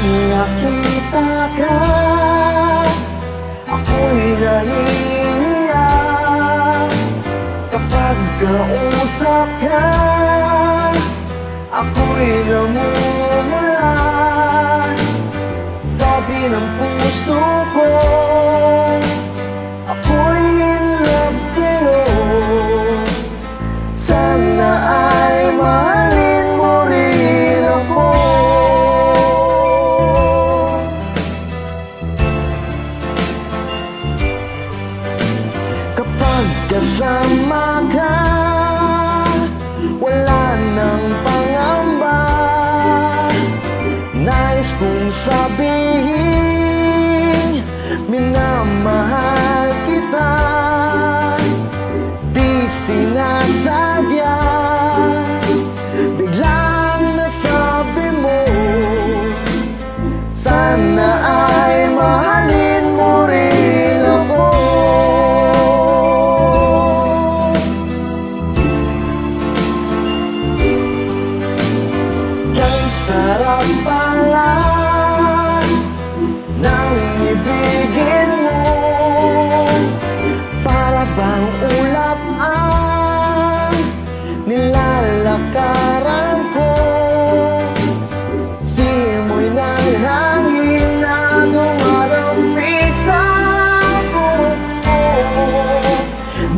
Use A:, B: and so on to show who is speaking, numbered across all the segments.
A: nakita ka, ako'y nahihiya. Kapag kausap ka, ako'y namumula. Sabi ng puso ko, ako'y in love sa'yo. Sana ay mahalin mo rin ako. Kapag kasama ka, wala nang pangamba. Nais kong sabihin, minamahal kita. Di sinasadya, biglang nasabi mo, sana ay mahalin mo rin ako. Kang sarap pala ng ibigin mo, para bang ulap ang nilalakaran ko. Simoy ng hangin na dumarami sa buhok ko,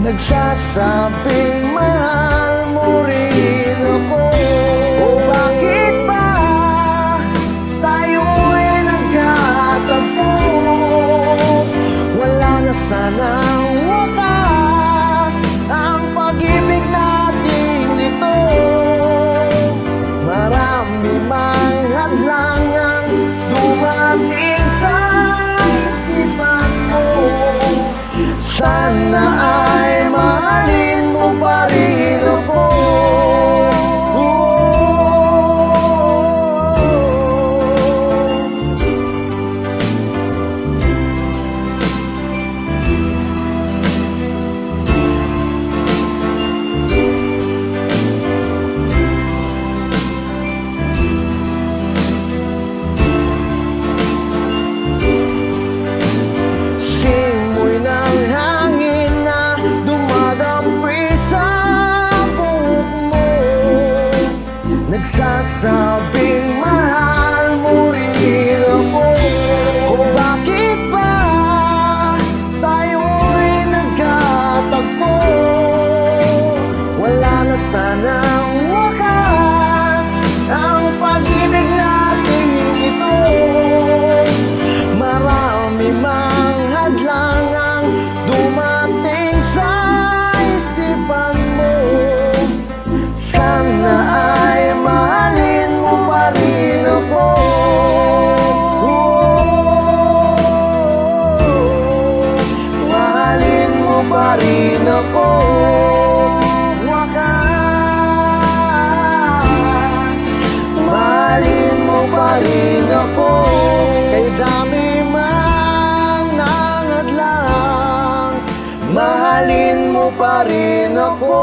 A: nagsasabing mahal mo rin ako. O bakit ba tayo'y nagkatagpo? Wala na sanang wakas ang pag-ibig natin ito. Marami mang hadlangan dumating sa isipan mo. Sana ay mahalin mo pa rin ako. Simoy ng hangin na dumadampi sa buhok mo, nagsasabing mahal mo rin ako. O bakit ba tayo'y nagkatagpo? Wala na sanang wakas ang pag-ibig natin ito. Marami mang hadlangang dumating sa isipan mo. Sana ay mahalin mo pa rin ako. Mahalin mo pa rin ako. Wakas, mahalin mo pa rin ako. Kay dami mang nangadlang, mahalin mo pa rin ako.